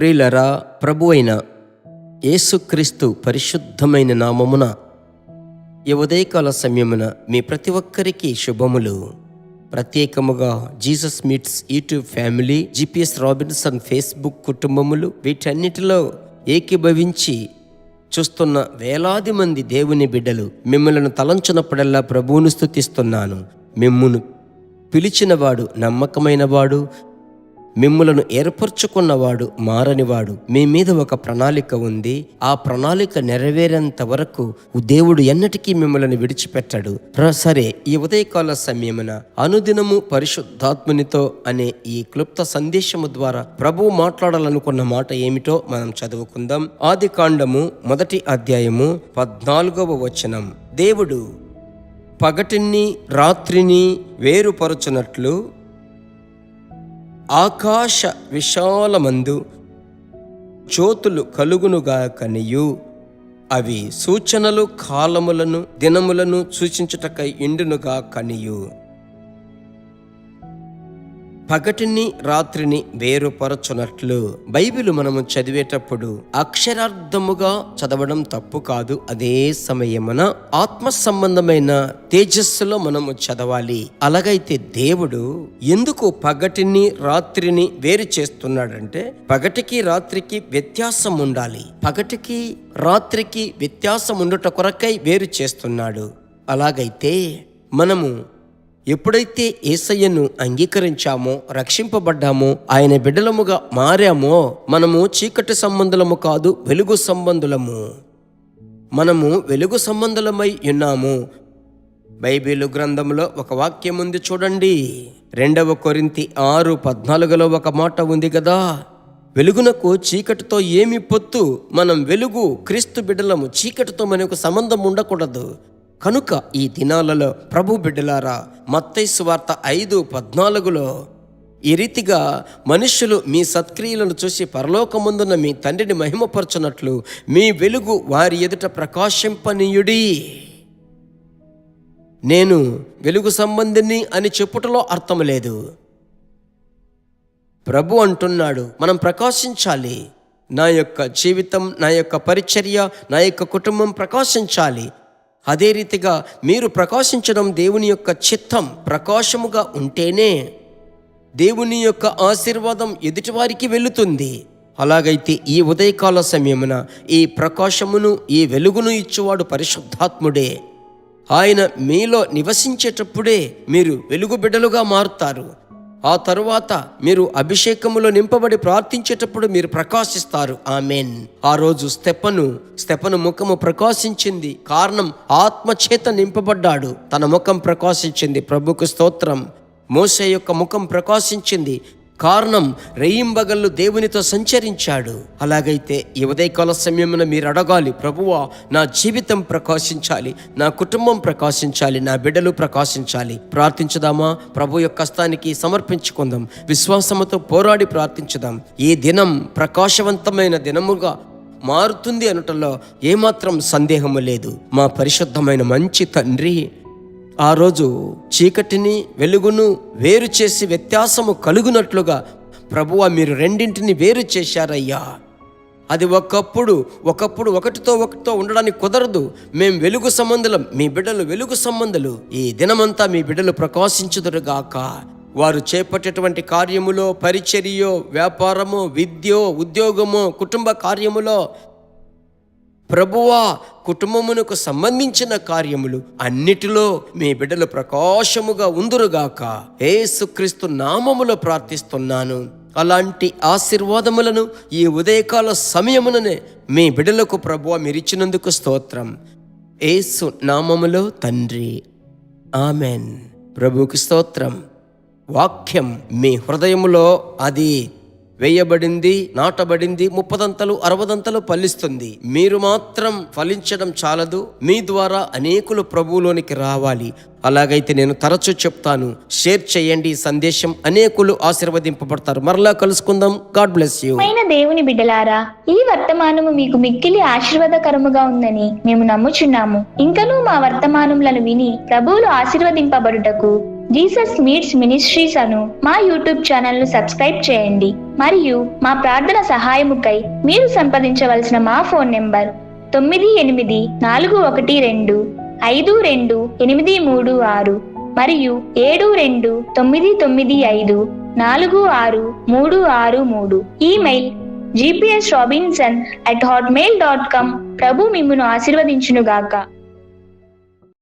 ప్రియులరా, ప్రభు అయిన యేసుక్రీస్తు పరిశుద్ధమైన నామమున ఈ ఉదయకాల సమయమున మీ ప్రతి ఒక్కరికి శుభములు. ప్రత్యేకముగా Jesus meets YouTube family, GPS Robinson Facebook కుటుంబములు, వీటన్నిటిలో ఏకీభవించి చూస్తున్న వేలాది మంది దేవుని బిడ్డలు మిమ్మల్ని తలంచున్నప్పుడల్లా ప్రభువును స్తుతిస్తున్నాను. మిమ్మును పిలిచినవాడు నమ్మకమైనవాడు, మిమ్ములను ఏర్పరచుకున్నవాడు మారనివాడు. మీ మీద ఒక ప్రణాళిక ఉంది. ఆ ప్రణాళిక నెరవేరేంత వరకు దేవుడు ఎన్నటికీ మిమ్మల్ని విడిచిపెట్టాడు. సరే, ఈ ఉదయకాల సమయమున అనుదినము పరిశుద్ధాత్మునితో అనే ఈ క్లుప్త సందేశము ద్వారా ప్రభువు మాట్లాడాలనుకున్న మాట ఏమిటో మనం చదువుకుందాం. ఆదికాండము 1వ అధ్యాయము 14వ వచనం. దేవుడు పగటిని రాత్రిని వేరుపరచునట్లు ఆకాశ విశాలమందు జ్యోతులు కలుగునుగాకనియు, అవి సూచనలు, కాలములను దినములను సూచించుటకై ఇండునుగాకనియు. పగటిని రాత్రిని వేరుపరచునట్లు. బైబిల్ మనము చదివేటప్పుడు అక్షరార్థముగా చదవడం తప్పు కాదు. అదే సమయమున ఆత్మ సంబంధమైన తేజస్సులో మనము చదవాలి. అలాగైతే దేవుడు ఎందుకు పగటిని రాత్రిని వేరు చేస్తున్నాడంటే, పగటికి రాత్రికి వ్యత్యాసం ఉండాలి. పగటికి రాత్రికి వ్యత్యాసం ఉండుట కొరకై వేరు చేస్తున్నాడు. అలాగైతే మనము ఎప్పుడైతే యేసయ్యను అంగీకరించామో, రక్షింపబడ్డామో, ఆయన బిడ్డలముగా మారామో, మనము చీకటి సంబంధులము కాదు, వెలుగు సంబంధులము. మనము వెలుగు సంబంధులమై ఉన్నాము. బైబిలు గ్రంథంలో ఒక వాక్యం ఉంది చూడండి. 2 కొరింథీ 6:14 ఒక మాట ఉంది కదా, వెలుగునకు చీకటితో ఏమి పొత్తు? మనం వెలుగు, క్రీస్తు బిడ్డలము. చీకటితో మనకు సంబంధం ఉండకూడదు. కనుక ఈ దినాలలో ప్రభు బిడ్డలారా, మత్తయి సువార్త 5:14 ఈ రీతిగా మనుష్యులు మీ సత్క్రియలను చూసి పరలోకమందున్న మీ తండ్రిని మహిమపరచునట్లు మీ వెలుగు వారి ఎదుట ప్రకాశింపనీయుడి. నేను వెలుగు సంబంధిని అని చెప్పుటలో అర్థం లేదు. ప్రభు అంటున్నాడు, మనం ప్రకాశించాలి. నా యొక్క జీవితం, నా యొక్క పరిచర్య, నా యొక్క కుటుంబం ప్రకాశించాలి. అదే రీతిగా మీరు ప్రకాశించడం దేవుని యొక్క చిత్తం. ప్రకాశముగా ఉంటేనే దేవుని యొక్క ఆశీర్వాదం ఎదుటివారికి వెళుతుంది. అలాగైతే ఈ ఉదయకాల సమయమున ఈ ప్రకాశమును, ఈ వెలుగును ఇచ్చువాడు పరిశుద్ధాత్ముడే. ఆయన మీలో నివసించేటప్పుడే మీరు వెలుగు బిడ్డలుగా మారుతారు. ఆ తరువాత మీరు అభిషేకములో నింపబడి ప్రార్థించేటప్పుడు మీరు ప్రకాశిస్తారు. ఆమెన్. ఆ రోజు స్తెఫను ముఖము ప్రకాశించింది. కారణం, ఆత్మచేత నింపబడ్డాడు. తన ముఖం ప్రకాశించింది. ప్రభుకు స్తోత్రం. మోషే యొక్క ముఖం ప్రకాశించింది. కారణం, రెయ్యింబగళ్ళు దేవునితో సంచరించాడు. అలాగైతే ఈ ఉదయకాల సమయమున మీరు అడగాలి, ప్రభువా, నా జీవితం ప్రకాశించాలి, నా కుటుంబం ప్రకాశించాలి, నా బిడ్డలు ప్రకాశించాలి. ప్రార్థించుదామా? ప్రభు యొక్క హస్తానికి సమర్పించుకుందాం. విశ్వాసముతో పోరాడి ప్రార్థించుదాం. ఈ దినం ప్రకాశవంతమైన దినముగా మారుతుంది అనటంలో ఏమాత్రం సందేహము లేదు. మా పరిశుద్ధమైన మంచి తండ్రి, ఆ రోజు చీకటిని వెలుగును వేరు చేసి వ్యత్యాసము కలుగునట్లుగా ప్రభువా, మీరు రెండింటిని వేరు చేశారయ్యా. అది ఒకప్పుడు ఒకటితో ఉండడానికి కుదరదు. మేము వెలుగు సంబంధులం, మీ బిడ్డలు వెలుగు సంబంధులు. ఈ దినమంతా మీ బిడ్డలు ప్రకాశించుదురుగాక. వారు చేపట్టేటువంటి కార్యములో, పరిచర్యో, వ్యాపారమో, విద్యో, ఉద్యోగమో, కుటుంబ కార్యములో, ప్రభువా, కుటుంబమునకు సంబంధించిన కార్యములు అన్నిటిలో మీ బిడ్డలు ప్రకాశముగా ఉందురుగాక. యేసుక్రీస్తు నామములో ప్రార్థిస్తున్నాను. అలాంటి ఆశీర్వాదములను ఈ ఉదయకాల సమయముననే మీ బిడ్డలకు ప్రభువా మీరిచ్చినందుకు స్తోత్రం. యేసు నామములో తండ్రి, ఆమెన్. ప్రభువుకి స్తోత్రం. వాక్యం మీ హృదయములో అది వేయబడింది, నాటబడింది, 30 60 ఫలిస్తుంది. మీరు మాత్రం ఫలించడం చాలదు, మీ ద్వారా అనేకులు ప్రభువులోనికి రావాలి. అలాగైతే నేను తరచూ చెప్తాను, షేర్ చేయండి ఈ సందేశం, అనేకులు ఆశీర్వదింపబడతారు. మరలా కలుసుకుందాం. God bless you. దేవుని బిడ్డలారా, ఈ వర్తమానము మీకు మిక్కిలి ఆశీర్వాదకరముగా ఉందని మేము నమ్ముచున్నాము. ఇంకనూ మా వర్తమానములను విని ప్రభువులు ఆశీర్వదింపబడుటకు జీసస్ మీట్స్ మినిస్ట్రీస్ అను మా యూట్యూబ్ ఛానల్ ను సబ్స్క్రైబ్ చేయండి. మరియు మా ప్రార్థన సహాయముకై మీరు సంప్రదించవలసిన మా ఫోన్ నెంబర్ 9842522836 మరియు 7299546363. Email gpsrobinson@hotmail.com. ప్రభు మిమ్మును ఆశీర్వదించునుగాక.